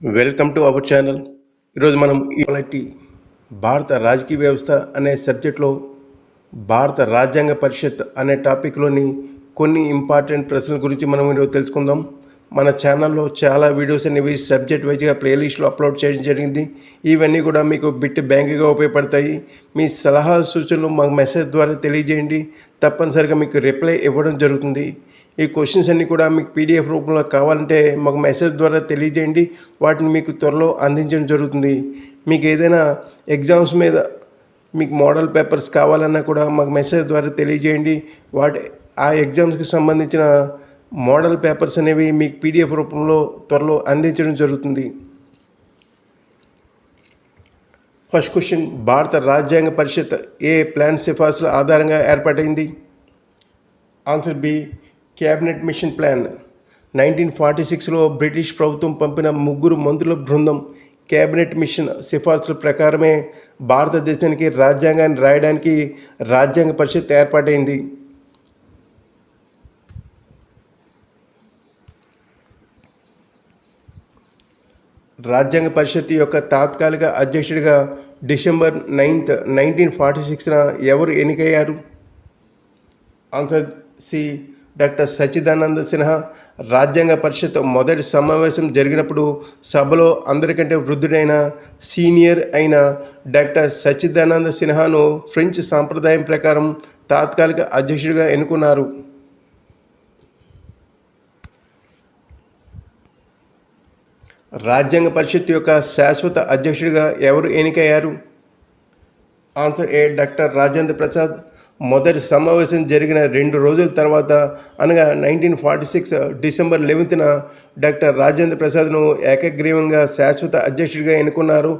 Welcome to our channel. ఈరోజు మనం ఇవాళ భారత రాజకీయ వ్యవస్థ అనే సబ్జెక్ట్లో భారత రాజ్యాంగ పరిషత్ అనే టాపిక్లోని కొన్ని ఇంపార్టెంట్ ప్రశ్నల గురించి మనం ఈరోజు తెలుసుకుందాం. మన ఛానల్లో చాలా వీడియోస్ అనేవి సబ్జెక్ట్ వైజ్గా ప్లేలిస్ట్లో అప్లోడ్ చేయడం జరిగింది. ఇవన్నీ కూడా మీకు బిట్ బ్యాంక్గా ఉపయోగపడతాయి. మీ సలహా సూచనలు మాకు మెసేజ్ ద్వారా తెలియజేయండి. తప్పనిసరిగా మీకు రిప్లై ఇవ్వడం జరుగుతుంది. ఈ క్వశ్చన్స్ అన్నీ కూడా మీకు పీడిఎఫ్ రూపంలో కావాలంటే మాకు మెసేజ్ ద్వారా తెలియజేయండి. వాటిని మీకు త్వరలో అందించడం జరుగుతుంది. మీకు ఏదైనా ఎగ్జామ్స్ మీద మీకు మోడల్ పేపర్స్ కావాలన్నా కూడా మాకు మెసేజ్ ద్వారా తెలియజేయండి. ఆ ఎగ్జామ్స్కి సంబంధించిన మోడల్ పేపర్స్ అనేవి మీకు పీడిఎఫ్ రూపంలో త్వరలో అందించడం జరుగుతుంది. ఫస్ట్ క్వశ్చన్, భారత రాజ్యాంగ పరిషత్ ఏ ప్లాన్ సిఫార్సుల ఆధారంగా ఏర్పాటైంది? Answer B, cabinet mission plan. 1946లో బ్రిటిష్ ప్రభుత్వం పంపిన 3 మంత్రుల బృందం క్యాబినెట్ మిషన్ సిఫార్సుల ప్రకారమే భారతదేశానికి రాజ్యాంగాన్ని రాయడానికి రాజ్యాంగ పరిషత్ ఏర్పాటైంది. రాజ్యాంగ పరిషత్ యొక్క తాత్కాలిక అధ్యక్షుడిగా డిసెంబర్ 9, 1946న ఎవరు ఎన్నికయ్యారు? Answer C, doctor Sachchidananda Sinha. రాజ్యాంగ పరిషత్ మొదటి సమావేశం జరిగినప్పుడు సభలో అందరికంటే వృద్ధుడైన సీనియర్ అయిన డాక్టర్ సచ్చిదానంద సిన్హాను ఫ్రెంచ్ సాంప్రదాయం ప్రకారం తాత్కాలిక అధ్యక్షుడిగా ఎన్నుకున్నారు. రాజ్యాంగ పరిషత్ యొక్క శాశ్వత అధ్యక్షుడిగా ఎవరు ఎన్నికయ్యారు? ఆన్సర్ ఏ, డాక్టర్ రాజేంద్ర ప్రసాద్. మొదటి సమావేశం జరిగిన 2 రోజుల తర్వాత అనగా 1946 డిసెంబర్ 11న డాక్టర్ రాజేంద్ర ప్రసాద్ను ఏకగ్రీవంగా శాశ్వత అధ్యక్షుడిగా ఎన్నుకున్నారు.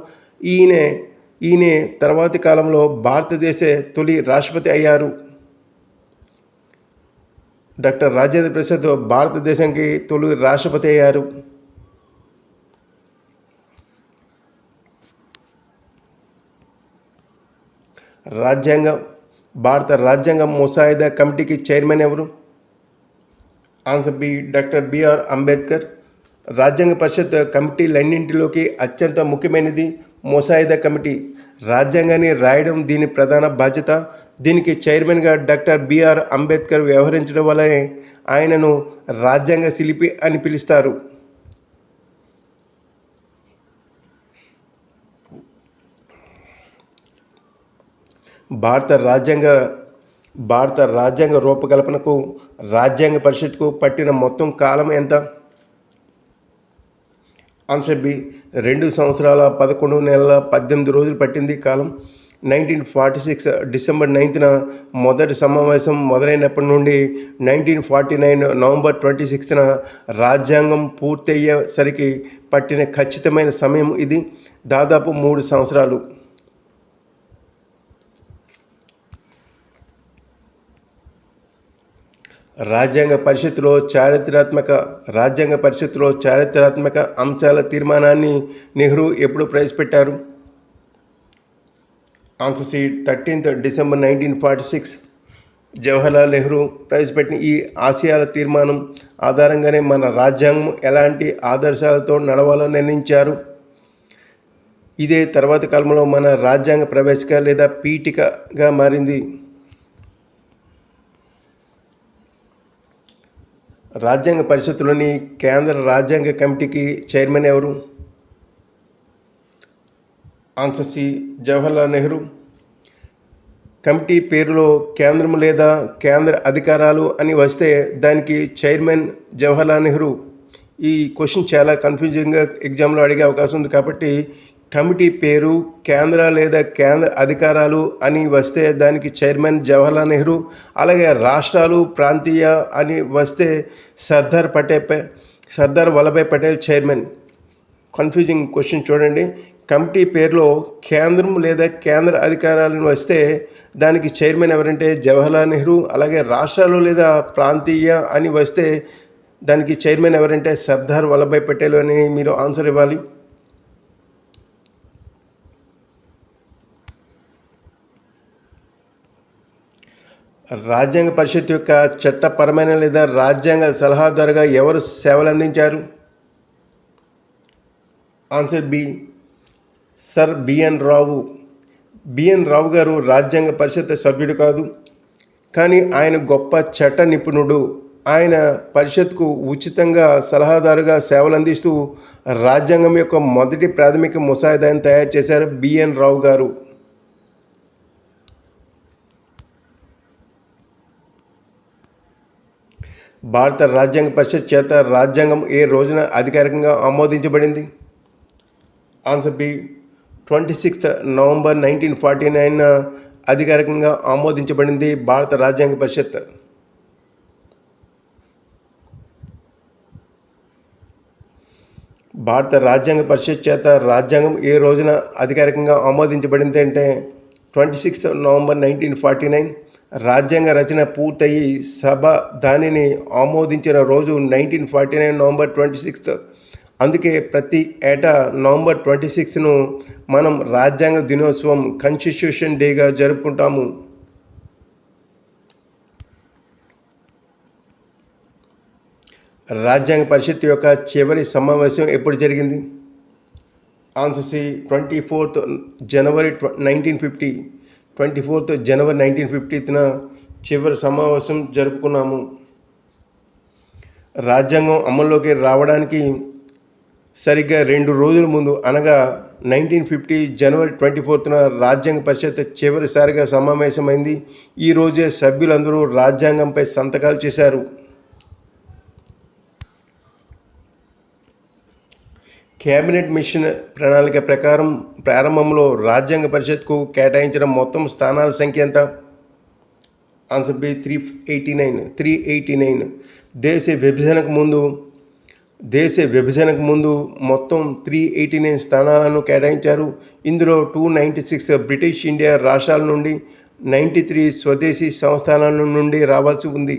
ఈయనే తర్వాతి కాలంలో భారతదేశ తొలి రాష్ట్రపతి అయ్యారు. డాక్టర్ రాజేంద్ర ప్రసాద్ భారతదేశానికి తొలి రాష్ట్రపతి అయ్యారు. భారత రాజ్యాంగ ముసాయిదా కమిటీకి చైర్మన్ ఎవరు? Answer B, doctor BR Ambedkar. రాజ్యాంగ పరిషత్ కమిటీలన్నింటిలోకి అత్యంత ముఖ్యమైనది ముసాయిదా కమిటీ. రాజ్యాంగాన్ని రాయడం దీని ప్రధాన బాధ్యత. దీనికి చైర్మన్గా డాక్టర్ బిఆర్ అంబేద్కర్ వ్యవహరించడం వల్లనే ఆయనను రాజ్యాంగ శిల్పి అని పిలుస్తారు. భారత రాజ్యాంగ రూపకల్పనకు రాజ్యాంగ పరిషత్కు పట్టిన మొత్తం కాలం ఎంత? ఆన్సర్ బి, 2 సంవత్సరాల 11 నెలల 18 రోజులు పట్టింది కాలం. 1946 డిసెంబర్ 9న మొదటి సమావేశం మొదలైనప్పటి నుండి 1949 నవంబర్ 26న రాజ్యాంగం పూర్తయ్యేసరికి పట్టిన ఖచ్చితమైన సమయం ఇది. దాదాపు 3 సంవత్సరాలు. రాజ్యాంగ పరిషత్తులో చారిత్రాత్మక అంశాల తీర్మానాన్ని నెహ్రూ ఎప్పుడు ప్రవేశపెట్టారు? Answer C, 13th December 1946. Jawaharlal Nehru ప్రవేశపెట్టిన ఈ ఆశయాల తీర్మానం ఆధారంగానే మన రాజ్యాంగం ఎలాంటి ఆదర్శాలతో నడవాలో నిర్ణయించారు. ఇదే తర్వాతి కాలంలో మన రాజ్యాంగ ప్రవేశిక లేదా పీఠికగా మారింది. రాజ్యాంగ పరిషత్తులోని కేంద్ర రాజ్యాంగ కమిటీకి చైర్మన్ ఎవరు? Answer C, Jawaharlal Nehru. Committee పేరులో కేంద్రం లేదా కేంద్ర అధికారాలు అని వస్తే దానికి చైర్మన్ జవహర్లాల్ నెహ్రూ. ఈ క్వశ్చన్ చాలా కన్ఫ్యూజింగ్గా ఎగ్జామ్లో అడిగే అవకాశం ఉంది. కాబట్టి కమిటీ పేరు కేంద్ర లేదా కేంద్ర అధికారాలు అని వస్తే దానికి చైర్మన్ జవహర్లాల్ నెహ్రూ. అలాగే రాష్ట్రాలు ప్రాంతీయ అని వస్తే Sardar Vallabhbhai Patel chairman. Confusing question చూడండి. కమిటీ పేరులో కేంద్రం లేదా కేంద్ర అధికారాలను వస్తే దానికి చైర్మన్ ఎవరంటే జవహర్లాల్ నెహ్రూ. అలాగే రాష్ట్రాలు లేదా ప్రాంతీయ అని వస్తే దానికి చైర్మన్ ఎవరంటే సర్దార్ వల్లభాయ్ పటేల్ అని మీరు ఆన్సర్ ఇవ్వాలి. రాజ్యాంగ పరిషత్ యొక్క చట్టపరమైన లేదా రాజ్యాంగ సలహాదారుగా ఎవరు సేవలు అందించారు? ఆన్సర్ బి సర్ బిఎన్ రావు. బిఎన్ రావు గారు రాజ్యాంగ పరిషత్ సభ్యుడు కాదు, కానీ ఆయన గొప్ప చట్ట నిపుణుడు. ఆయన పరిషత్కు ఉచితంగా సలహాదారుగా సేవలు అందిస్తూ రాజ్యాంగం యొక్క మొదటి ప్రాథమిక ముసాయిదాను తయారు చేశారు బిఎన్ రావు గారు. భారత రాజ్యాంగ పరిషత్ చేత రాజ్యాంగం ఏ రోజున అధికారికంగా ఆమోదించబడింది? ఆన్సర్ బి 26 నవంబర్ 1949 అధికారికంగా ఆమోదించబడింది భారత రాజ్యాంగ పరిషత్. భారత రాజ్యాంగ పరిషత్ చేత రాజ్యాంగం ఏ రోజున అధికారికంగా ఆమోదించబడింది అంటే 26 నవంబర్ 1949. రాజ్యాంగ రచన పూర్తయి సభ దానిని ఆమోదించిన రోజు 1949 నవంబర్ 26. అందుకే ప్రతి ఏటా నవంబర్ 26ను మనం రాజ్యాంగ దినోత్సవం కాన్స్టిట్యూషన్ డేగా జరుపుకుంటాము. రాజ్యాంగ పరిషత్ యొక్క చివరి సమావేశం ఎప్పుడు జరిగింది? ఆన్సర్ సి 24th జనవరి 1950. 24th జనవరి 1950న చివరి సమావేశం జరుపుకున్నాము. రాజ్యాంగం అమల్లోకి రావడానికి సరిగ్గా 2 రోజుల ముందు అనగా 1950 జనవరి 24న రాజ్యాంగ పరిషత్ చివరిసారిగా సమావేశమైంది. ఈ రోజే సభ్యులందరూ రాజ్యాంగంపై సంతకాలు చేశారు. కేబినెట్ మిషన్ ప్రణాళిక ప్రకారం ప్రారంభంలో రాజ్యాంగ పరిషత్కు కేటాయించిన మొత్తం స్థానాల సంఖ్య ఎంత? Answer B 389. దేశ విభజనకు ముందు మొత్తం 389 స్థానాలను కేటాయించారు. ఇందులో 296 బ్రిటిష్ ఇండియా రాష్ట్రాల నుండి, 93 స్వదేశీ సంస్థానాల నుండి రావాల్సి ఉంది.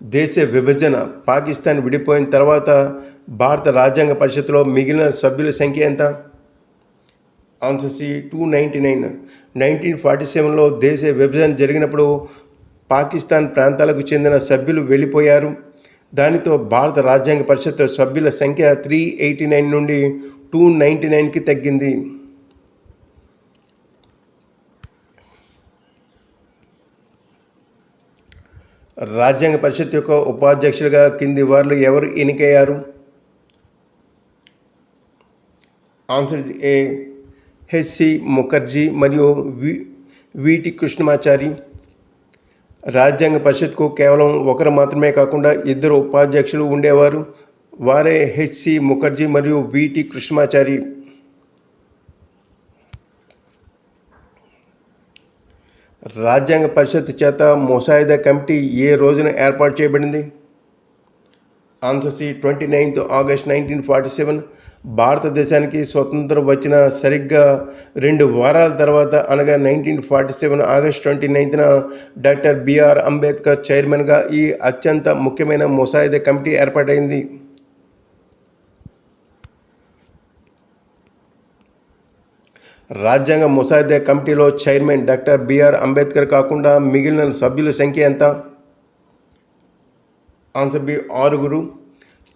దేశ విభజన పాకిస్తాన్ విడిపోయిన తర్వాత భారత రాజ్యాంగ పరిషత్తులో మిగిలిన సభ్యుల సంఖ్య ఎంత? Answer C 299. 1947లో దేశ విభజన జరిగినప్పుడు పాకిస్తాన్ ప్రాంతాలకు చెందిన సభ్యులు వెళ్ళిపోయారు. దానితో భారత రాజ్యాంగ పరిషత్ సభ్యుల సంఖ్య 389 నుండి 299కి తగ్గింది. రాజ్యాంగ పరిషత్ యొక్క ఉపాధ్యక్షులుగా కింది వారిలో ఎవరు ఎన్నికయ్యారు? ఆన్సర్ ఏ హెచ్సి ముఖర్జీ మరియు విటి కృష్ణమాచారి. రాజ్యాంగ పరిషత్కు కేవలం ఒకరు మాత్రమే కాకుండా 2 ఉపాధ్యక్షులు ఉండేవారు. వారే హెచ్సి ముఖర్జీ మరియు విటి కృష్ణమాచారి. రాజ్యాంగ పరిషత్ చేత ముసాయిదా కమిటీ ఏ రోజున ఏర్పాటు చేయబడింది? Answer C 29th August 1947. భారతదేశానికి స్వతంత్రం వచ్చిన సరిగ్గా 2 వారాల తర్వాత అనగా 1947 ఆగస్ట్ 29న డాక్టర్ బిఆర్ అంబేద్కర్ చైర్మన్గా ఈ అత్యంత ముఖ్యమైన ముసాయిదా కమిటీ ఏర్పాటైంది. రాజ్యాంగ ముసాయిదా కమిటీలో చైర్మన్ డాక్టర్ బిఆర్ అంబేద్కర్ కాకుండా మిగిలిన సభ్యుల సంఖ్య ఎంత? Answer B 6.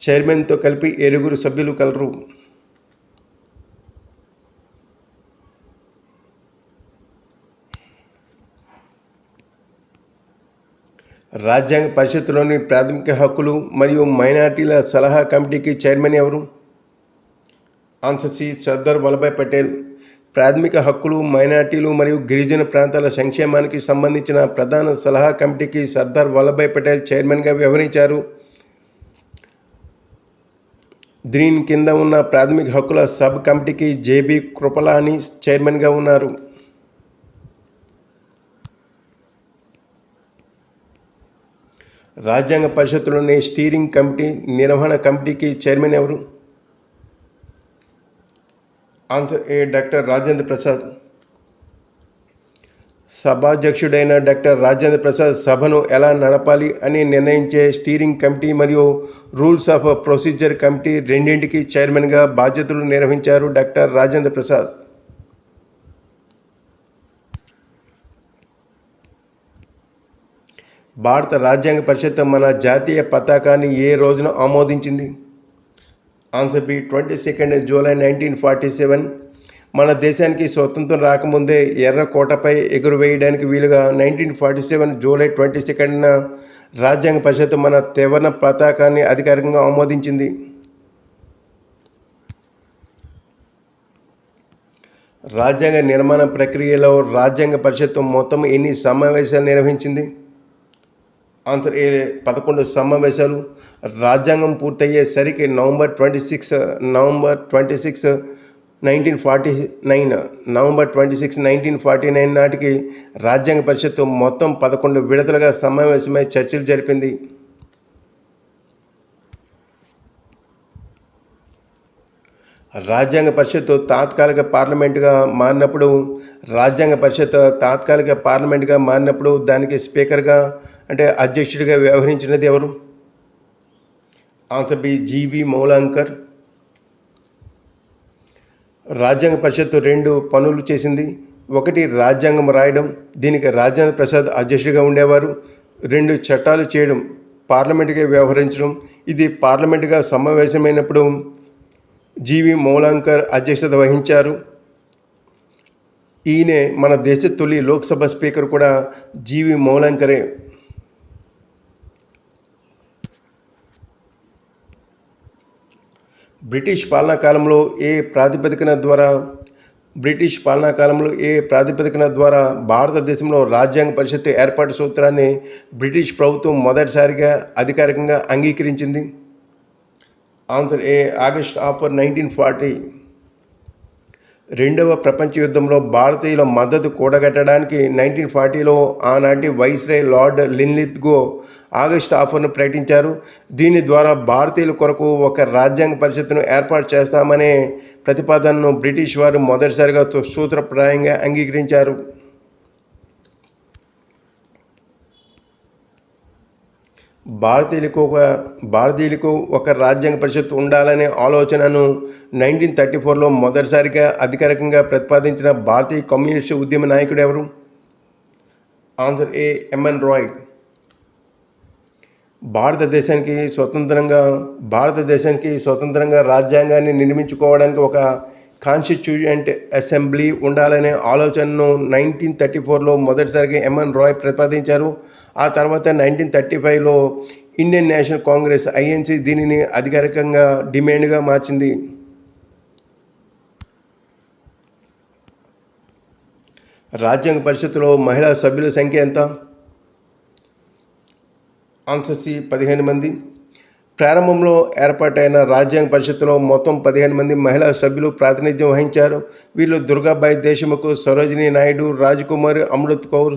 చైర్మన్తో కలిపి 7 సభ్యులు కలరు. రాజ్యాంగ పరిషత్తులోని ప్రాథమిక హక్కులు మరియు మైనారిటీల సలహా కమిటీకి చైర్మన్ ఎవరు? Answer C Sardar Vallabhbhai Patel. ప్రాథమిక హక్కులు, మైనారిటీలు మరియు గిరిజన ప్రాంతాల సంక్షేమానికి సంబంధించిన ప్రధాన సలహా కమిటీకి సర్దార్ వల్లభాయ్ పటేల్ చైర్మన్గా వ్యవహరించారు. దీని కింద ఉన్న ప్రాథమిక హక్కుల సబ్ కమిటీకి జేబీ కృపలాని చైర్మన్గా ఉన్నారు. రాజ్యాంగ పరిషత్తులోని స్టీరింగ్ కమిటీ, నిర్వహణ కమిటీకి చైర్మన్ ఎవరు? ఆన్సర్ ఏ డాక్టర్ రాజేంద్ర ప్రసాద్. సభాధ్యక్షుడైన డాక్టర్ రాజేంద్ర ప్రసాద్ సభను ఎలా నడపాలి అని నిర్ణయించే స్టీరింగ్ కమిటీ మరియు రూల్స్ ఆఫ్ ప్రొసీజర్ కమిటీ రెండింటికి చైర్మన్గా బాధ్యతలు నిర్వహించారు డాక్టర్ రాజేంద్ర ప్రసాద్. భారత రాజ్యాంగ పరిషత్ మన జాతీయ పతాకాన్ని ఏ రోజున ఆమోదించింది? Answer B 22 July 1947. మన దేశానికి స్వతంత్రం రాకముందే ఎర్రకోటపై ఎగురవేయడానికి వీలుగా 1947 జూలై 22న రాజ్యాంగ పరిషత్ మన త్రివర్ణ పతాకాన్ని అధికారికంగా ఆమోదించింది. రాజ్యాంగ నిర్మాణ ప్రక్రియలో రాజ్యాంగ పరిషత్ మొత్తం ఎన్ని సమావేశాలు నిర్వహించింది? ఆన్సర్ ఏ 11 సమావేశాలు. రాజ్యాంగం పూర్తయ్యేసరికి నవంబర్ 26, 1949 నాటికి రాజ్యాంగ పరిషత్ మొత్తం 11 విడతలుగా సమావేశమై చర్చలు జరిపింది. రాజ్యాంగ పరిషత్ తాత్కాలిక పార్లమెంటుగా మారినప్పుడు దానికి స్పీకర్గా అంటే అధ్యక్షుడిగా వ్యవహరించినది ఎవరు? ఆన్సర్ బి జీవి మౌలాంకర్. రాజ్యాంగ పరిషత్ 2 పనులు చేసింది. 1 రాజ్యాంగం రాయడం, దీనికి రాజేంద్ర ప్రసాద్ అధ్యక్షుడిగా ఉండేవారు. 2 చట్టాలు చేయడం, పార్లమెంటుగా వ్యవహరించడం. ఇది పార్లమెంటుగా సమావేశమైనప్పుడు జీవి మౌలాంకర్ అధ్యక్షత వహించారు. ఈయనే మన దేశ తొలి లోక్సభ స్పీకర్ కూడా జీవి మౌలాంకరే. బ్రిటిష్ పాలనా కాలంలో ఏ ప్రాతిపదికన ద్వారా భారతదేశంలో రాజ్యాంగ పరిషత్ ఏర్పాటు సూత్రాన్ని బ్రిటిష్ ప్రభుత్వం మొదటిసారిగా అధికారికంగా అంగీకరించింది? ఆన్సర్ ఏ ఆగస్ట్ 1940. రెండవ ప్రపంచ యుద్ధంలో భారతీయుల మద్దతు కూడగట్టడానికి 1940లో ఆనాటి వైస్రాయ్ లార్డ్ లిన్లిత్గో ఆగస్ట్ ఆఫర్ను ప్రకటించారు. దీని ద్వారా భారతీయుల కొరకు ఒక రాజ్యాంగ పరిషత్తును ఏర్పాటు చేస్తామనే ప్రతిపాదనను బ్రిటిష్ వారు మొదటిసారిగా సూత్రప్రాయంగా అంగీకరించారు. భారతీయులకు ఒక రాజ్యాంగ పరిషత్తు ఉండాలనే ఆలోచనను 1934లో మొదటిసారిగా అధికారికంగా ప్రతిపాదించిన భారతీయ కమ్యూనిస్టు ఉద్యమ నాయకుడు ఎవరు? ఆన్సర్ ఏ ఎంఎన్ రాయ్. భారతదేశానికి స్వతంత్రంగా రాజ్యాంగాన్ని నిర్మించుకోవడానికి ఒక కాన్స్టిట్యూయెంట్ అసెంబ్లీ ఉండాలనే ఆలోచనను 1934లో మొదటిసారిగా ఎంఎన్ రాయ్ ప్రతిపాదించారు. ఆ తర్వాత 1935లో ఇండియన్ నేషనల్ కాంగ్రెస్ ఐఎన్సి దీనిని అధికారికంగా డిమాండ్గా మార్చింది. రాజ్యాంగ పరిషత్తులో మహిళా సభ్యుల సంఖ్య ఎంత? ఆన్సర్ సి 15 మంది. ప్రారంభంలో ఏర్పాటైన రాజ్యాంగ పరిషత్తులో మొత్తం 15 మంది మహిళా సభ్యులు ప్రాతినిధ్యం వహించారు. వీళ్ళు దుర్గాబాయి దేశముఖ్, సరోజినీ నాయుడు, రాజ్కుమారి, అమృత్ కౌర్,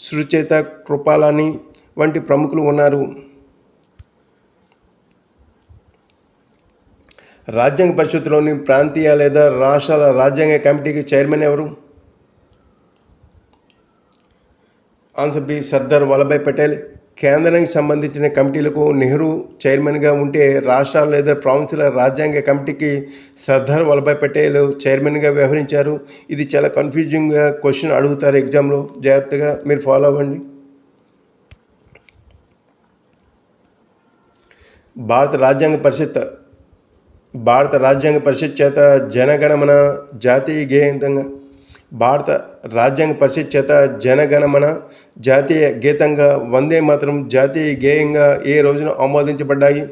సుచేత కృపాలాని వంటి ప్రముఖులు ఉన్నారు. రాజ్యాంగ పరిషత్తులోని ప్రాంతీయ లేదా రాష్ట్రాల రాజ్యాంగ కమిటీకి చైర్మన్ ఎవరు? Answer B Sardar Vallabhbhai Patel. కేంద్రానికి సంబంధించిన కమిటీలకు నెహ్రూ చైర్మన్గా ఉంటే రాష్ట్రాలు లేదా ప్రావిన్సుల రాజ్యాంగ కమిటీకి సర్దార్ వల్లభాయ్ పటేల్ చైర్మన్గా వ్యవహరించారు. ఇది చాలా కన్ఫ్యూజింగ్గా క్వశ్చన్ అడుగుతారు ఎగ్జామ్లో, జాగ్రత్తగా మీరు ఫాలో అవ్వండి. భారత రాజ్యాంగ పరిషత్ చేత జనగణమన జాతీయ గీతంగా వందే మాతరం జాతీయ గేయంగా ఏ రోజున ఆమోదించబడ్డాయి?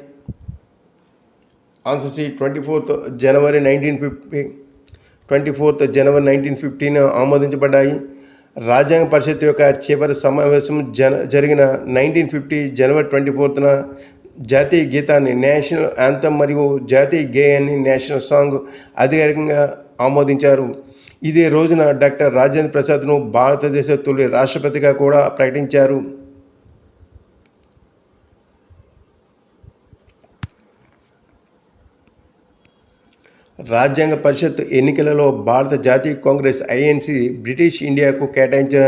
ఆన్సర్ సి 24th జనవరి 1915 ఆమోదించబడ్డాయి. రాజ్యాంగ పరిషత్ యొక్క చివరి సమావేశం జరిగిన 1950 జనవరి 24న జాతీయ గీతాన్ని నేషనల్ యాంథమ్ మరియు జాతీయ గేయాన్ని నేషనల్ సాంగ్ అధికారికంగా ఆమోదించారు. ఇదే రోజున డాక్టర్ రాజేంద్ర ప్రసాద్ను భారతదేశ తొలి రాష్ట్రపతిగా కూడా ప్రకటించారు. రాజ్యాంగ పరిషత్ ఎన్నికలలో భారత జాతీయ కాంగ్రెస్ ఐఎన్సి బ్రిటిష్ ఇండియాకు కేటాయించిన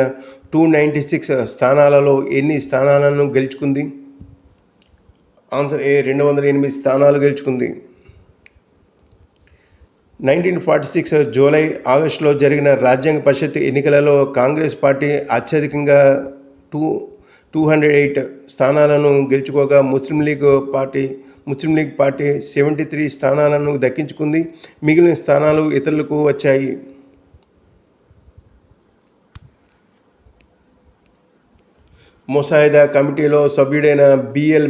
296 స్థానాలలో ఎన్ని స్థానాలను గెలుచుకుంది? ఆన్సర్ ఏ 208 స్థానాలు గెలుచుకుంది. 1946 జూలై ఆగస్టులో జరిగిన రాజ్యాంగ పరిషత్ ఎన్నికలలో కాంగ్రెస్ పార్టీ అత్యధికంగా 208 స్థానాలను గెలుచుకోగా ముస్లిం లీగ్ పార్టీ 73 స్థానాలను దక్కించుకుంది. మిగిలిన స్థానాలు ఇతరులకు వచ్చాయి. ముసాయిదా కమిటీలో సభ్యుడైన బిఎల్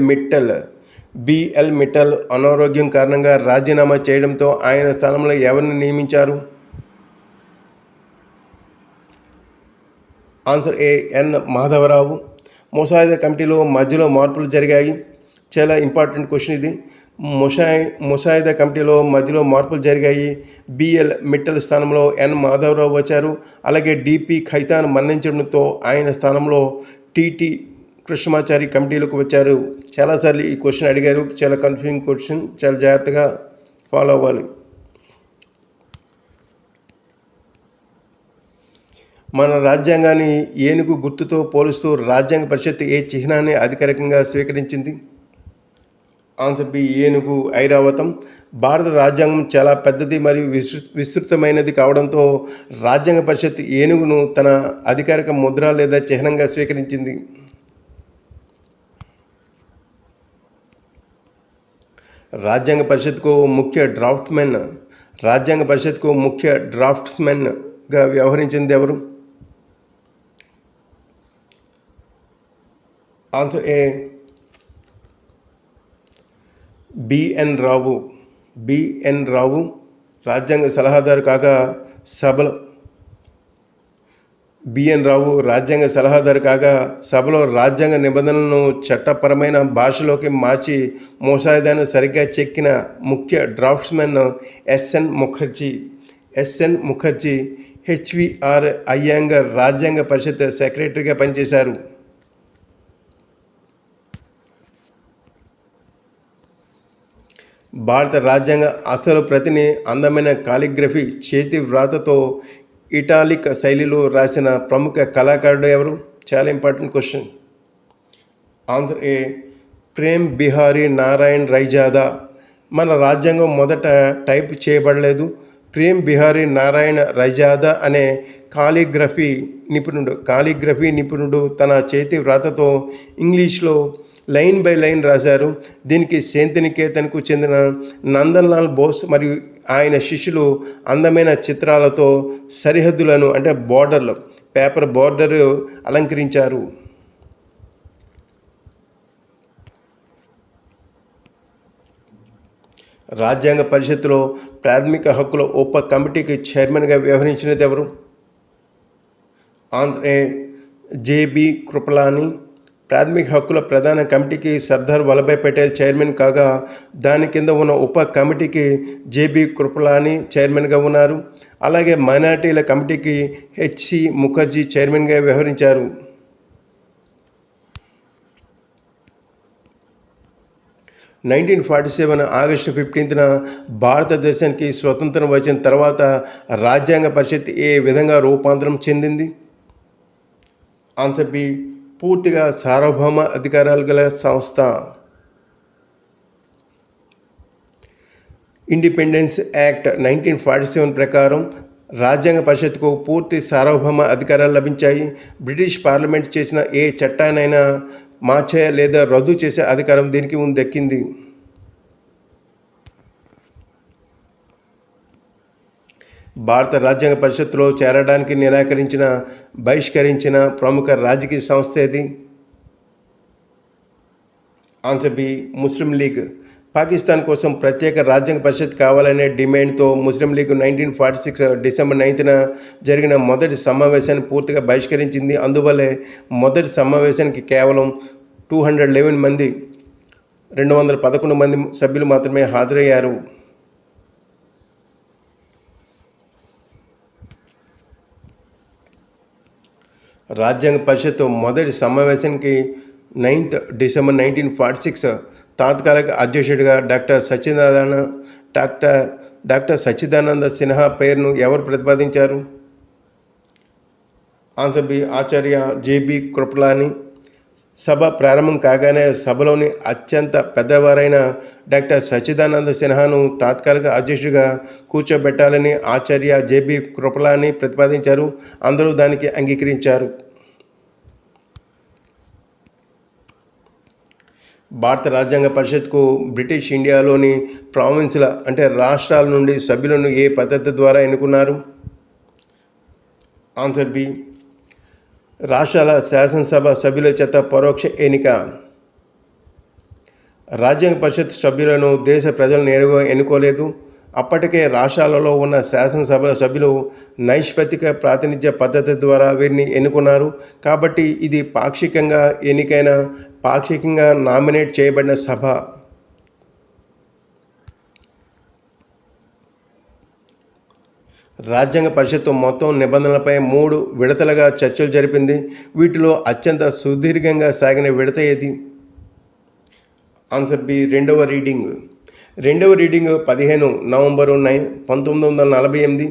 మిట్టల్ అనారోగ్యం కారణంగా రాజీనామా చేయడంతో ఆయన స్థానంలో ఎవరిని నియమించారు? ఆన్సర్ ఏ, ఎన్ మాధవరావు. ముసాయిదా కమిటీలో మధ్యలో మార్పులు జరిగాయి. చాలా ఇంపార్టెంట్ క్వశ్చన్ ఇది. ముసాయిదా కమిటీలో మధ్యలో మార్పులు జరిగాయి. బిఎల్ మిట్టల్ స్థానంలో ఎన్ మాధవరావు వచ్చారు. అలాగే డిపి ఖైతాన్ మరణించడంతో ఆయన స్థానంలో టిటి కృష్ణమాచారి కమిటీలోకి వచ్చారు. చాలాసార్లు ఈ క్వశ్చన్ అడిగారు. చాలా కన్ఫ్యూజింగ్ క్వశ్చన్, చాలా జాగ్రత్తగా ఫాలో అవ్వాలి. మన రాజ్యాంగాన్ని ఏనుగు గుర్తుతో పోలుస్తూ రాజ్యాంగ పరిషత్ ఏ చిహ్నాన్ని అధికారికంగా స్వీకరించింది? ఆన్సర్ బి, ఏనుగు ఐరావతం. భారత రాజ్యాంగం చాలా పెద్దది మరియు విస్తృతమైనది కావడంతో రాజ్యాంగ పరిషత్ ఏనుగును తన అధికారిక ముద్ర లేదా చిహ్నంగా స్వీకరించింది. రాజ్యాంగ పరిషత్కు ముఖ్య డ్రాఫ్ట్స్మెన్గా వ్యవహరించింది ఎవరు? ఆన్సర్ ఏ, బిఎన్ రావు. రాజ్యాంగ సలహాదారు కాగా సభలో రాజ్యాంగ నిబంధనలను చట్టపరమైన భాషలోకి మార్చి ముసాయిదాను సరిగ్గా చెక్కిన ముఖ్య draftsmen SN Mukherjee HVR Iyengar రాజ్యాంగ పరిషత్ సెక్రటరీగా పనిచేశారు. భారత రాజ్యాంగ అసలు ప్రతిని అందమైన కాలిగ్రఫీ చేతి వ్రాతతో ఇటాలిక్ శైలిలో రాసిన ప్రముఖ కళాకారుడు ఎవరు? చాలా ఇంపార్టెంట్ క్వశ్చన్. ఆన్సర్ ఏ, ప్రేమ్ బిహారీ నారాయణ్ రైజాదా. మన రాజ్యాంగం మొదట టైప్ చేయబడలేదు. ప్రేమ్ బిహారీ నారాయణ రైజాదా అనే కాలిగ్రఫీ నిపుణుడు తన చేతి వ్రాతతో ఇంగ్లీష్లో లైన్ బై లైన్ రాశారు. దీనికి శాంతినికేతన్కు చెందిన నందన్లాల్ బోస్ మరియు ఆయన శిష్యులు అందమైన చిత్రాలతో సరిహద్దులను అంటే పేపర్ బోర్డర్ అలంకరించారు. రాజ్యాంగ పరిషత్తులో ప్రాథమిక హక్కుల ఉప కమిటీకి చైర్మన్గా వ్యవహరించినది ఎవరు? ఆన్సర్ ఏ, జేబి కృపలాని. ప్రాథమిక హక్కుల ప్రధాన కమిటీకి సర్దార్ వల్లభాయ్ పటేల్ చైర్మన్ కాగా దాని కింద ఉన్న ఉప కమిటీకి జేబి కృపలాని చైర్మన్గా ఉన్నారు. అలాగే మైనారిటీల కమిటీకి హెచ్సి ముఖర్జీ చైర్మన్గా వ్యవహరించారు. ఆగస్టు 15న భారతదేశానికి స్వతంత్రం వచ్చిన తర్వాత రాజ్యాంగ పరిషత్ ఏ విధంగా రూపాంతరం చెందింది? ఆన్సర్ బి, పూర్తిగా సార్వభౌమ అధికారాలు గల సంస్థ. ఇండిపెండెన్స్ యాక్ట్ 1947 ప్రకారం రాజ్యాంగ పరిషత్కు పూర్తి సార్వభౌమ అధికారాలు లభించాయి. బ్రిటిష్ పార్లమెంట్ చేసిన ఏ చట్టాన్నైనా మార్చే లేదా రద్దు చేసే అధికారం దీనికి దక్కింది. భారత రాజ్యాంగ పరిషత్తులో చేరడానికి బహిష్కరించిన ప్రముఖ రాజకీయ సంస్థ ఏది? ఆన్సర్ బి, ముస్లిం లీగ్. పాకిస్తాన్ కోసం ప్రత్యేక రాజ్యాంగ పరిషత్ కావాలనే డిమాండ్తో ముస్లిం లీగ్ 1946 డిసెంబర్ 9న జరిగిన మొదటి సమావేశాన్ని పూర్తిగా బహిష్కరించింది. అందువల్లే మొదటి సమావేశానికి కేవలం 211 మంది సభ్యులు మాత్రమే హాజరయ్యారు. రాజ్యాంగ పరిషత్ మొదటి సమావేశానికి 9th డిసెంబర్ 1946 తాత్కాలిక అధ్యక్షుడిగా డాక్టర్ సచ్చిదానంద సిన్హా పేరును ఎవరు ప్రతిపాదించారు? ఆన్సర్ బి, ఆచార్య జేబి కృపలాని. సభ ప్రారంభం కాగానే సభలోని అత్యంత పెద్దవారైన డాక్టర్ సచ్చిదానంద సిన్హాను తాత్కాలిక అధ్యక్షుడిగా కూర్చోబెట్టాలని ఆచార్య జేబి కృపలాని ప్రతిపాదించారు. అందరూ దానికి అంగీకరించారు. భారత రాజ్యాంగ పరిషత్కు బ్రిటిష్ ఇండియాలోని ప్రావిన్స్ల అంటే రాష్ట్రాల నుండి సభ్యులను ఏ పద్ధతి ద్వారా ఎన్నుకున్నారు? Answer B. రాష్ట్రాల శాసనసభ సభ్యుల చేత పరోక్ష ఎన్నిక. రాజ్యాంగ పరిషత్ సభ్యులను దేశ ప్రజలు నేరుగా ఎన్నుకోలేదు. అప్పటికే రాష్ట్రాలలో ఉన్న శాసనసభల సభ్యులు నైష్పత్తిక ప్రాతినిధ్య పద్ధతి ద్వారా వీరిని ఎన్నుకున్నారు. కాబట్టి ఇది పాక్షికంగా నామినేట్ చేయబడిన సభ. రాజ్యాంగ పరిషత్తు మొత్తం నిబంధనలపై 3 విడతలుగా చర్చలు జరిపింది. వీటిలో అత్యంత సుదీర్ఘంగా సాగిన విడత ఏది? Answer B. రెండవ రీడింగ్ 15 నవంబరు 1948,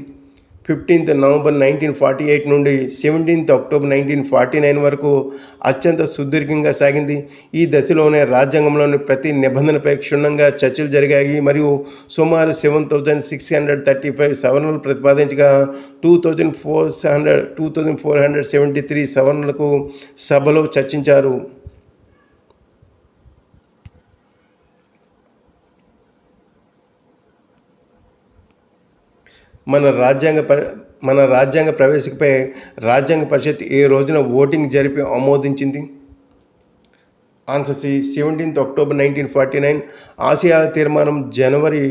15 నవంబర్ 1948 నుండి 17 అక్టోబర్ 1949 వరకు అత్యంత సుదీర్ఘంగా సాగింది. ఈ దశలోనే రాజ్యాంగంలోని ప్రతి నిబంధనపై క్షుణ్ణంగా చర్చలు జరిగాయి మరియు సుమారు 7,635 సవరణలు ప్రతిపాదించగా 2,473 సవరణలకు సభలో చర్చించారు. మన రాజ్యాంగ ప్రవేశికపై రాజ్యాంగ పరిషత్ ఏ రోజున ఓటింగ్ జరిపి ఆమోదించింది? Answer C. 17 అక్టోబర్ 1949. ఆసియాల తీర్మానం జనవరి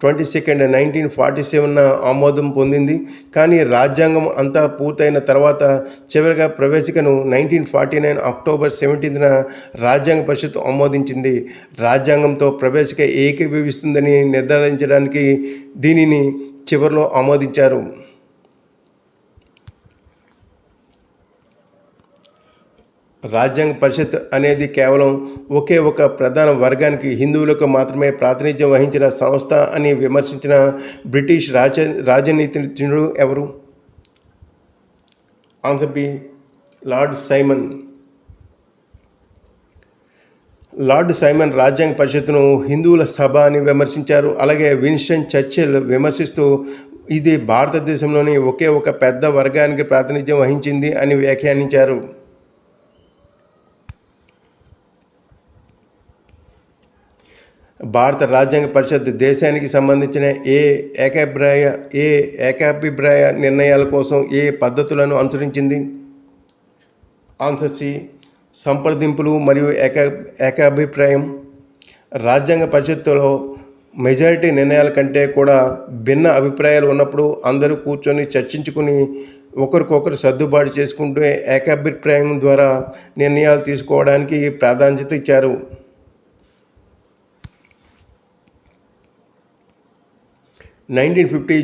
22, 1947 ఆమోదం పొందింది. కానీ రాజ్యాంగం అంతా పూర్తయిన తర్వాత చివరిగా ప్రవేశికను 1949 అక్టోబర్ 17న రాజ్యాంగ పరిషత్ ఆమోదించింది. రాజ్యాంగంతో ప్రవేశిక ఏకీభవిస్తుందని నిర్ధారించడానికి దీనిని చివరిలో ఆమోదించారు. రాజ్యాంగ పరిషత్ అనేది కేవలం ఒకే ఒక ప్రధాన వర్గానికి, హిందువులకు మాత్రమే ప్రాతినిధ్యం వహించిన సంస్థ అని విమర్శించిన బ్రిటిష్ రాజనీతిజ్ఞుడు ఎవరు? Answer B. లార్డ్ సైమన్ రాజ్యాంగ పరిషత్తును హిందువుల సభ అని విమర్శించారు. అలాగే విన్స్టన్ చర్చిల్ విమర్శిస్తూ ఇది భారతదేశంలోని ఒకే ఒక పెద్ద వర్గానికి ప్రాతినిధ్యం వహించింది అని వ్యాఖ్యానించారు. భారత రాజ్యాంగ పరిషత్ దేశానికి సంబంధించిన ఏ ఏకాభిప్రాయ నిర్ణయాల కోసం ఏ పద్ధతులను అనుసరించింది? Answer C. సంప్రదింపులు మరియు ఏకాభిప్రాయం. రాజ్యాంగ పరిషత్తులో మెజారిటీ నిర్ణయాల కంటే కూడా భిన్న అభిప్రాయాలు ఉన్నప్పుడు అందరూ కూర్చొని చర్చించుకుని ఒకరికొకరు సర్దుబాటు చేసుకుంటూ ఏకాభిప్రాయం ద్వారా నిర్ణయాలు తీసుకోవడానికి ప్రాధాన్యత ఇచ్చారు.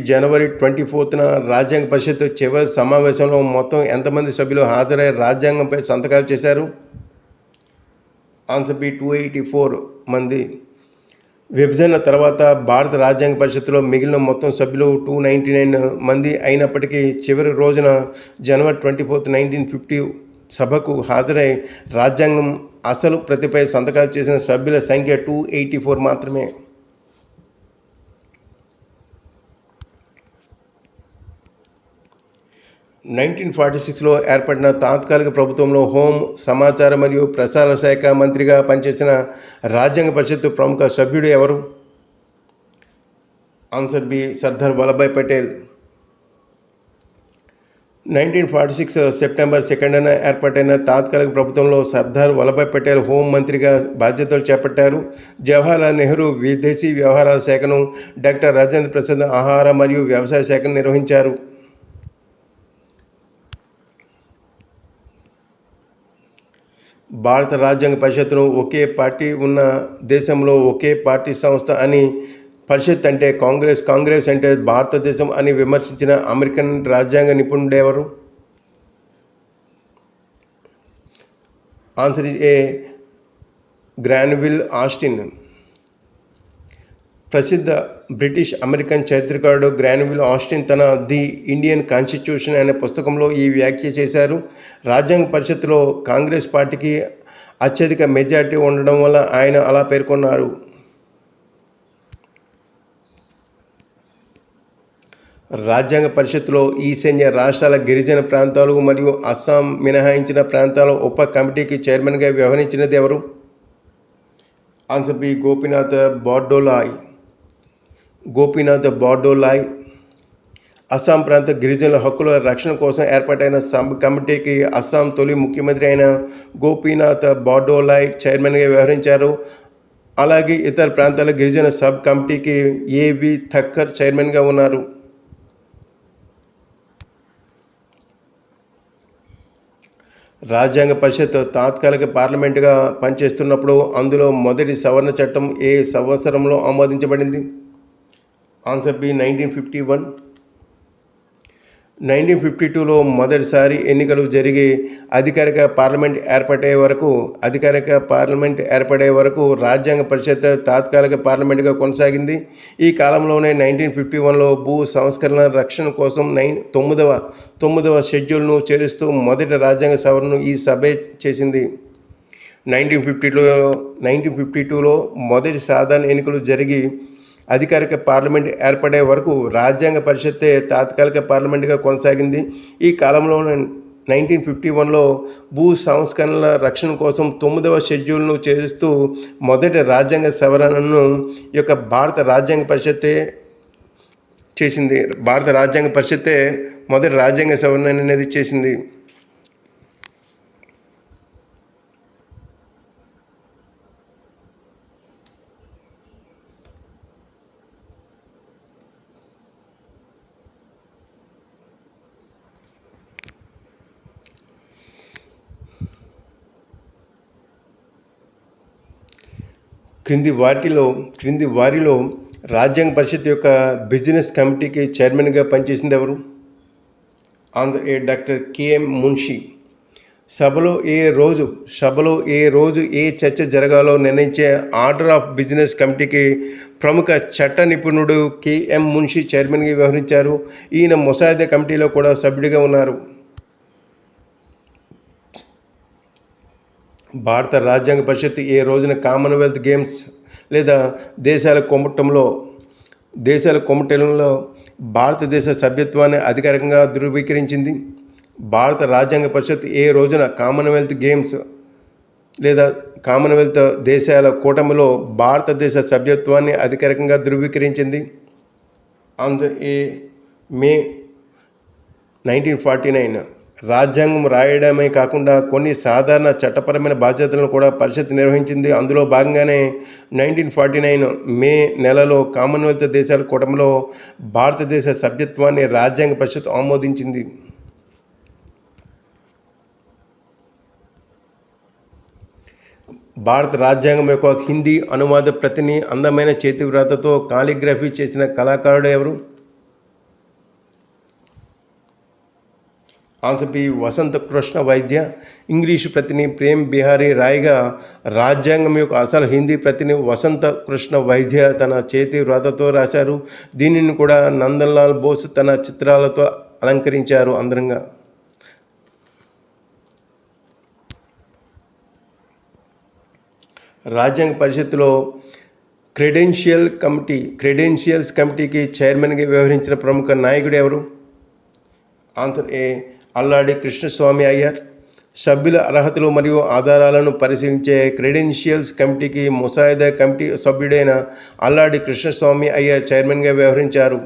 జనవరి 24న రాజ్యాంగ పరిషత్ చివరి సమావేశంలో మొత్తం ఎంతమంది సభ్యులు హాజరై రాజ్యాంగంపై సంతకాలు చేశారు? Answer B. 284 మంది. విభజన తర్వాత భారత రాజ్యాంగ పరిషత్తులో మిగిలిన మొత్తం సభ్యులు 299 మంది అయినప్పటికీ చివరి రోజున జనవరి 24, 1950 సభకు హాజరై రాజ్యాంగం అసలు ప్రతిపై సంతకాలు చేసిన సభ్యుల సంఖ్య 284 మాత్రమే. 1946లో ఏర్పడిన తాత్కాలిక ప్రభుత్వంలో హోం, సమాచార మరియు ప్రసార శాఖ మంత్రిగా పనిచేసిన రాజ్యాంగ పరిషత్ ప్రముఖ సభ్యుడు ఎవరు? Answer B. Sardar Vallabhbhai Patel. 1946 September 2న ఏర్పాటైన తాత్కాలిక ప్రభుత్వంలో సర్దార్ వల్లభాయ్ పటేల్ హోం మంత్రిగా బాధ్యతలు చేపట్టారు. జవహర్లాల్ నెహ్రూ విదేశీ వ్యవహారాల శాఖను, డాక్టర్ రాజేంద్ర ప్రసాద్ ఆహార మరియు వ్యవసాయ శాఖను నిర్వహించారు. భారత రాజ్యాంగ పరిషత్తును ఒకే పార్టీ ఉన్న దేశంలో ఒకే పార్టీ సంస్థ అని, పరిషత్ అంటే కాంగ్రెస్ అంటే భారతదేశం అని విమర్శించిన అమెరికన్ రాజ్యాంగ నిపుణుడెవరు? Answer A. Granville Austin. ప్రసిద్ధ బ్రిటిష్ అమెరికన్ చరిత్రకారుడు గ్రాన్విల్ ఆస్టిన్ తన ది ఇండియన్ కాన్స్టిట్యూషన్ అనే పుస్తకంలో ఈ వ్యాఖ్య చేశారు. రాజ్యాంగ పరిషత్తులో కాంగ్రెస్ పార్టీకి అత్యధిక మెజారిటీ ఉండడం వల్ల ఆయన అలా పేర్కొన్నారు. రాజ్యాంగ పరిషత్తులో ఈశాన్య రాష్ట్రాల గిరిజన ప్రాంతాలు మరియు అస్సాం మినహాయించిన ప్రాంతాల ఉప కమిటీకి చైర్మన్గా వ్యవహరించినది ఎవరు? Answer B Gopinath Bardoloi. అస్సాం ప్రాంత గిరిజనుల హక్కుల రక్షణ కోసం ఏర్పాటైన సబ్ కమిటీకి అస్సాం తొలి ముఖ్యమంత్రి అయిన గోపీనాథ్ బార్డోలాయ్ చైర్మన్గా వ్యవహరించారు. అలాగే ఇతర ప్రాంతాల గిరిజన సబ్ కమిటీకి ఏవి థక్కర్ చైర్మన్గా ఉన్నారు. రాజ్యాంగ పరిషత్ తాత్కాలిక పార్లమెంటుగా పనిచేస్తున్నప్పుడు అందులో మొదటి సవరణ చట్టం ఏ సంవత్సరంలో ఆమోదించబడింది? Answer B 1951. 1952లో మొదటిసారి ఎన్నికలు జరిగి అధికారిక పార్లమెంట్ ఏర్పడే వరకు రాజ్యాంగ పరిషత్ తాత్కాలిక పార్లమెంటుగా కొనసాగింది. ఈ కాలంలోనే 1951లో భూ సంస్కరణ రక్షణ కోసం 9వ షెడ్యూల్ను చేరుస్తూ మొదటి రాజ్యాంగ సవరణను ఈ సభే చేసింది. 1952లో మొదటి సాధారణ ఎన్నికలు జరిగి అధికారిక పార్లమెంట్ ఏర్పడే వరకు రాజ్యాంగ పరిషత్తే తాత్కాలిక పార్లమెంటుగా కొనసాగింది. ఈ కాలంలో 1951లో భూ సంస్కరణల రక్షణ కోసం 9వ షెడ్యూల్ను చేరుస్తూ మొదటి రాజ్యాంగ సవరణను భారత రాజ్యాంగ పరిషత్తే చేసింది. భారత రాజ్యాంగ పరిషత్తే మొదటి రాజ్యాంగ సవరణ అనేది చేసింది. క్రింది వారిలో రాజ్యాంగ పరిషత్ యొక్క బిజినెస్ కమిటీకి చైర్మన్గా పనిచేసింది ఎవరు? ఆన్సర్ ఏ డాక్టర్ కెఎం మున్షి. సభలో ఏ రోజు ఏ చర్చ జరగాలో నిర్ణయించే ఆర్డర్ ఆఫ్ బిజినెస్ కమిటీకి ప్రముఖ చట్ట నిపుణుడు కెఎం మున్షి చైర్మన్గా వ్యవహరించారు. ఈయన ముసాయిదా కమిటీలో కూడా సభ్యుడిగా ఉన్నారు. భారత రాజ్యాంగ పరిషత్ ఏ రోజున కామన్వెల్త్ గేమ్స్ లేదా దేశాల కొమ్మటెలలో భారతదేశ సభ్యత్వాన్ని అధికారికంగా ధృవీకరించింది? భారత రాజ్యాంగ పరిషత్ ఏ రోజున కామన్వెల్త్ గేమ్స్ లేదా కామన్వెల్త్ దేశాల కూటమిలో భారతదేశ సభ్యత్వాన్ని అధికారికంగా ధృవీకరించింది? ఆన్సర్ ఏ మే 1949. రాజ్యాంగం రాయడమే కాకుండా కొన్ని సాధారణ చట్టపరమైన బాధ్యతలను కూడా పరిషత్ నిర్వహించింది. అందులో భాగంగానే 1949 మే నెలలో కామన్వెల్త్ దేశాల కూటమిలో భారతదేశ సభ్యత్వాన్ని రాజ్యాంగ పరిషత్ ఆమోదించింది. భారత రాజ్యాంగం యొక్క హిందీ అనువాద ప్రతిని అందమైన చేతివ్రాతతో కాలిగ్రఫీ చేసిన కళాకారుడు ఎవరు? ఆన్సర్ బి వసంత కృష్ణ వైద్య. ఇంగ్లీషు ప్రతిని ప్రేమ్ బిహారీ రాయ్గా రాజ్యాంగం యొక్క అసలు హిందీ ప్రతిని వసంత కృష్ణ వైద్య తన చేతి వ్రాతతో రాశారు. దీనిని కూడా నందన్లాల్ బోస్ తన చిత్రాలతో అలంకరించారు అందంగా. రాజ్యాంగ పరిషత్తులో క్రెడెన్షియల్స్ కమిటీకి చైర్మన్గా వ్యవహరించిన ప్రముఖ నాయకుడు ఎవరు? ఆన్సర్ ఏ అల్లాడి కృష్ణస్వామి అయ్యర్. సభ్యుల అర్హతలు మరియు ఆధారాలను పరిశీలించే క్రెడెన్షియల్స్ కమిటీకి ముసాయిదా కమిటీ సభ్యుడైన అల్లాడి కృష్ణస్వామి అయ్యర్ చైర్మన్గా వ్యవహరించారు.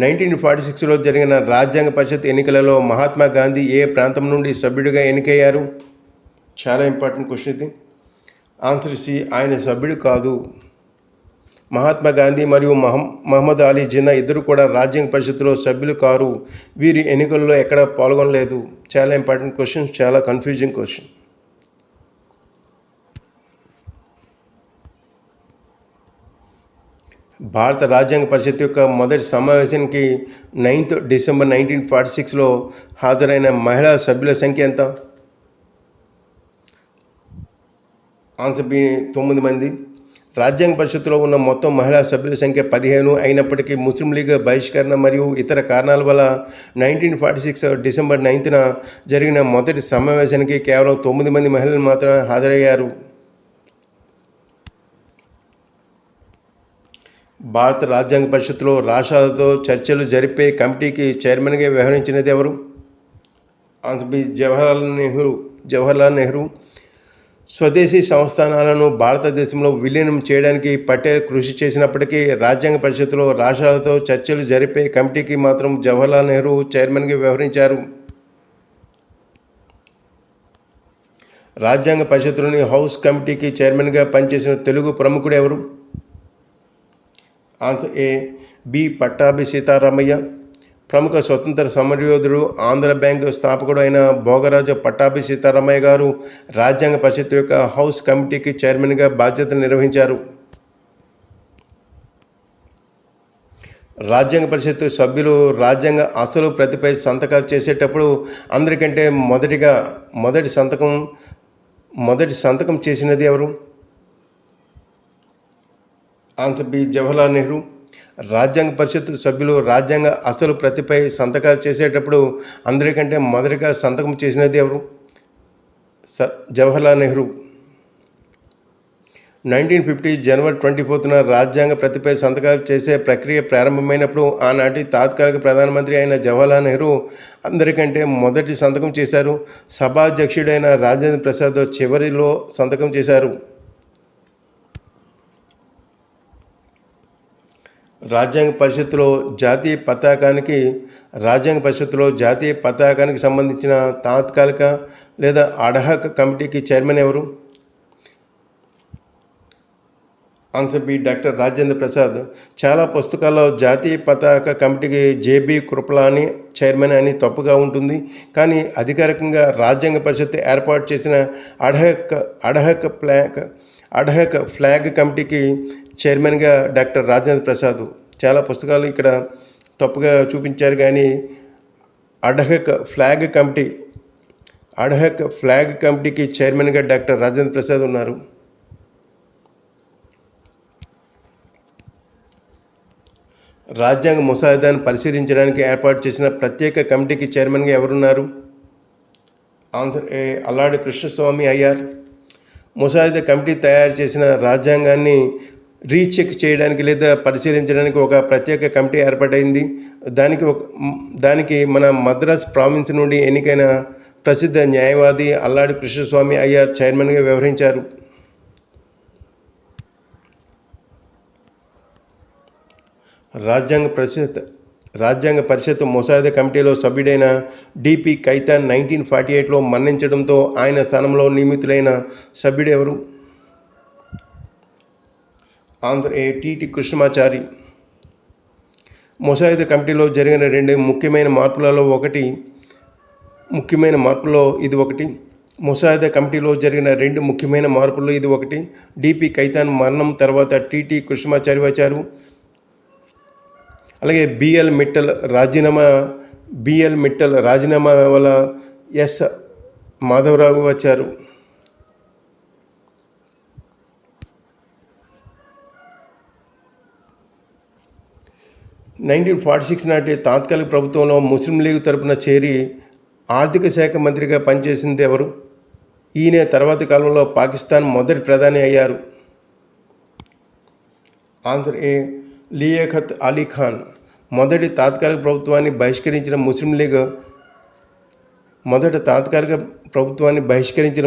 1946లో జరిగిన రాజ్యాంగ పరిషత్ ఎన్నికలలో మహాత్మా గాంధీ ఏ ప్రాంతం నుండి సభ్యుడిగా ఎన్నికయ్యారు? చాలా ఇంపార్టెంట్ క్వశ్చన్ ఇది. ఆన్సర్ సి ఆయన సభ్యుడు కాదు. మహాత్మా గాంధీ మరియు మహమ్మద్ అలీ జిన్నా ఇద్దరు కూడా రాజ్యాంగ పరిషత్తులో సభ్యులు కారు. వీరి ఎన్నికల్లో ఎక్కడ పాల్గొనలేదు. చాలా ఇంపార్టెంట్ క్వశ్చన్, చాలా కన్ఫ్యూజింగ్ క్వశ్చన్. భారత రాజ్యాంగ పరిషత్ యొక్క మొదటి సమావేశానికి 9th డిసెంబర్ 1946లో హాజరైన మహిళా సభ్యుల సంఖ్య ఎంత? ఆన్సర్ బి 9 మంది. రాజ్యాంగ పరిషత్తులో ఉన్న మొత్తం మహిళా సభ్యుల సంఖ్య 15 అయినప్పటికీ ముస్లిం లీగ్ బహిష్కరణ మరియు ఇతర కారణాల వల్ల 1946 డిసెంబర్ 9న జరిగిన మొదటి సమావేశానికి కేవలం 9 మంది మహిళలు మాత్రమే హాజరయ్యారు. భారత రాజ్యాంగ పరిషత్తులో రాష్ట్రాలతో చర్చలు జరిపే కమిటీకి చైర్మన్గా వ్యవహరించినది ఎవరు? ఆన్సర్ బి జవహర్లాల్ నెహ్రూ స్వదేశీ సంస్థానాలను భారతదేశంలో విలీనం చేయడానికి పటేల్ కృషి చేసినప్పటికీ రాజ్యాంగ పరిషత్తులో రాష్ట్రాలతో చర్చలు జరిపే కమిటీకి మాత్రం జవహర్లాల్ నెహ్రూ చైర్మన్గా వ్యవహరించారు. రాజ్యాంగ పరిషత్తులోని హౌస్ కమిటీకి చైర్మన్గా పనిచేసిన తెలుగు ప్రముఖుడు ఎవరు? ఆన్సర్ ఏ. బి. పట్టాభి సీతారామయ్య. ప్రముఖ స్వతంత్ర సమరయోధుడు, ఆంధ్ర బ్యాంకు స్థాపకుడు అయిన భోగరాజు పట్టాభి సీతారామయ్య గారు రాజ్యాంగ పరిషత్ యొక్క హౌస్ కమిటీకి చైర్మన్గా బాధ్యతలు నిర్వహించారు. రాజ్యాంగ పరిషత్ సభ్యులు రాజ్యాంగ అసలు ప్రతిపై సంతకాలు చేసేటప్పుడు అందరికంటే మొదటి సంతకం చేసినది ఎవరు? Answer B. జవహర్లాల్ నెహ్రూ. రాజ్యాంగ పరిషత్ సభ్యులు రాజ్యాంగ అసలు ప్రతిపై సంతకాలు చేసేటప్పుడు అందరికంటే మొదటిగా సంతకం చేసినది ఎవరు? జవహర్లాల్ నెహ్రూ. 1950 జనవరి 24న రాజ్యాంగ ప్రతిపై సంతకాలు చేసే ప్రక్రియ ప్రారంభమైనప్పుడు ఆనాటి తాత్కాలిక ప్రధానమంత్రి అయిన జవహర్లాల్ నెహ్రూ అందరికంటే మొదటి సంతకం చేశారు. సభాధ్యక్షుడైన రాజేంద్ర ప్రసాద్ చివరిలో సంతకం చేశారు. రాజ్యాంగ పరిషత్తులో జాతీయ పతాకానికి సంబంధించిన తాత్కాలిక లేదా అడ్హాక్ కమిటీకి చైర్మన్ ఎవరు? Answer B. Doctor Rajendra Prasad. చాలా పుస్తకాల్లో జాతీయ పతాక కమిటీకి జేబీ కృపలాని చైర్మన్ అని తప్పుగా ఉంటుంది. కానీ అధికారికంగా రాజ్యాంగ పరిషత్ ఏర్పాటు చేసిన అడ్హాక్ ఫ్లాగ్ కమిటీకి చైర్మన్గా డాక్టర్ రాజేంద్ర ప్రసాద్. చాలా పుస్తకాలు ఇక్కడ తప్పుగా చూపించారు, కానీ అడ్హాక్ ఫ్లాగ్ కమిటీకి చైర్మన్గా డాక్టర్ రాజేంద్ర ప్రసాద్ ఉన్నారు. రాజ్యాంగ ముసాయిదాను పరిశీలించడానికి ఏర్పాటు చేసిన ప్రత్యేక కమిటీకి చైర్మన్గా ఎవరున్నారు? ఆన్సర్ ఏ. అల్లాడి కృష్ణస్వామి అయ్యార్. ముసాయిదా కమిటీ తయారు చేసిన రాజ్యాంగాన్ని రీచెక్ చేయడానికి లేదా పరిశీలించడానికి ఒక ప్రత్యేక కమిటీ ఏర్పాటైంది. దానికి మన మద్రాస్ ప్రావిన్స్ నుండి ఎన్నికైన ప్రసిద్ధ న్యాయవాది అల్లాడి కృష్ణస్వామి అయ్యార్ చైర్మన్గా వ్యవహరించారు. రాజ్యాంగ పరిషత్ ముసాయిదా కమిటీలో సభ్యుడైన డిపి ఖైతాన్ 1948లో మరణించడంతో ఆయన స్థానంలో నియమితులైన సభ్యుడు ఎవరు? ఆంధ్ర ఏ. టిటి కృష్ణమాచారి. ముసాయిదా కమిటీలో జరిగిన రెండు ముఖ్యమైన మార్పులలో ఇది ఒకటి. ముసాయిదా కమిటీలో జరిగిన రెండు ముఖ్యమైన మార్పుల్లో ఇది ఒకటి. డిపి ఖైతాన్ మరణం తర్వాత టిటి కృష్ణమాచారి వచ్చారు. అలాగే బిఎల్ మిట్టల్ రాజీనామా వల్ల ఎస్ మాధవరావు వచ్చారు. నాటి తాత్కాలిక ప్రభుత్వంలో ముస్లిం లీగ్ తరపున చేరి ఆర్థిక శాఖ మంత్రిగా పనిచేసింది ఎవరు? ఈయన తర్వాతి కాలంలో పాకిస్తాన్ మొదటి ప్రధాని అయ్యారు. ఆన్సర్ ఏ. లియాఖత్ అలీ ఖాన్. మొదటి తాత్కాలిక ప్రభుత్వాన్ని బహిష్కరించిన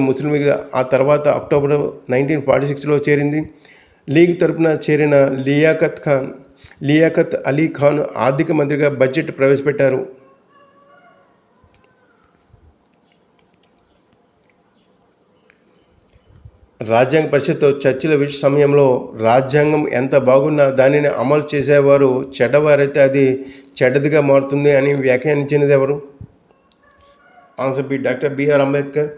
ముస్లిం లీగ్ ఆ తర్వాత అక్టోబర్ 1946లో చేరింది. లీగ్ తరపున చేరిన లియాఖత్ అలీ ఖాన్ ఆర్థిక మంత్రిగా బడ్జెట్ ప్రవేశపెట్టారు. రాజ్యాంగ పరిషత్ చర్చల సమయంలో రాజ్యాంగం ఎంత బాగున్నా దానిని అమలు చేసేవారు చెడ్డవారైతే అది చెడ్డదిగా మారుతుంది అని వ్యాఖ్యానించినది ఎవరు? Answer B. Doctor BR Ambedkar.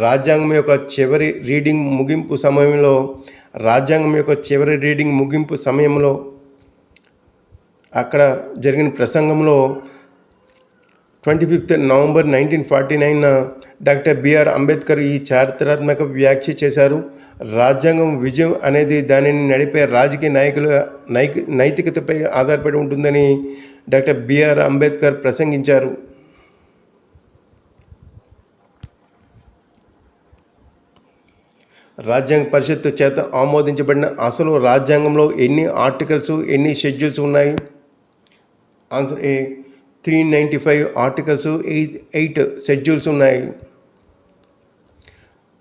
రాజ్యాంగం యొక్క చివరి రీడింగ్ ముగింపు సమయంలో అక్కడ జరిగిన ప్రసంగంలో 25 నవంబర్ 1949 డాక్టర్ బిఆర్ అంబేద్కర్ ఈ చారిత్రాత్మక వ్యాఖ్య చేశారు. రాజ్యాంగం విజయం అనేది దానిని నడిపే రాజకీయ నాయకుల నైతికతపై ఆధారపడి ఉంటుందని డాక్టర్ బిఆర్ అంబేద్కర్ ప్రసంగించారు. రాజ్యాంగ పరిషత్ చేత ఆమోదించబడిన అసలు రాజ్యాంగంలో ఎన్ని ఆర్టికల్స్, ఎన్ని షెడ్యూల్స్ ఉన్నాయి? ఆన్సర్ ఏ. 395 ఆర్టికల్స్, 8 షెడ్యూల్స్ ఉన్నాయి.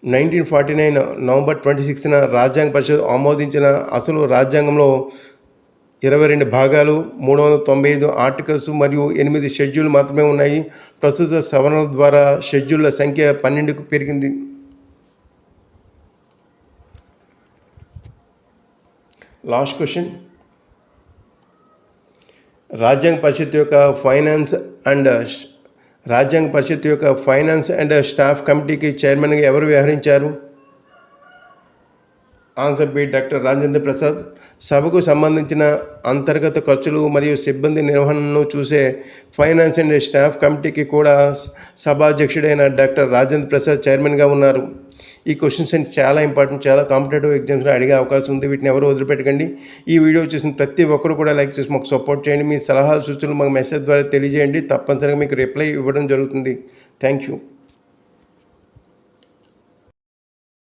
1949 నవంబర్ 26న రాజ్యాంగ పరిషత్ ఆమోదించిన అసలు రాజ్యాంగంలో 22 భాగాలు, 395 ఆర్టికల్స్ మరియు 8 షెడ్యూల్ మాత్రమే ఉన్నాయి. ప్రస్తుత సవరణల ద్వారా షెడ్యూళ్ల సంఖ్య 12కు పెరిగింది. Last question. రాజ్యాంగ పరిషత్ యొక్క ఫైనాన్స్ అండ్ స్టాఫ్ కమిటీకి చైర్మన్గా ఎవరు వ్యవహరించారు? Answer B doctor Rajendra Prasad. సభకు సంబంధించిన అంతర్గత ఖర్చులు మరియు సిబ్బంది నిర్వహణను చూసే ఫైనాన్స్ అండ్ స్టాఫ్ కమిటీకి కూడా సభాధ్యక్షుడైన డాక్టర్ రాజేంద్ర ప్రసాద్ చైర్మన్గా ఉన్నారు. ఈ క్వశ్చన్స్ అంటే చాలా ఇంపార్టెంట్, చాలా కాంపిటేటివ్ ఎగ్జామ్స్లో అడిగే అవకాశం ఉంది. వీటిని ఎవరు వదిలిపెట్టకండి. ఈ వీడియో చూసిన ప్రతి ఒక్కరు కూడా లైక్ చేసి మాకు సపోర్ట్ చేయండి. మీ సలహాలు సూచనలు మాకు మెసేజ్ ద్వారా తెలియజేయండి. తప్పనిసరిగా మీకు రిప్లై ఇవ్వడం జరుగుతుంది. Thank you.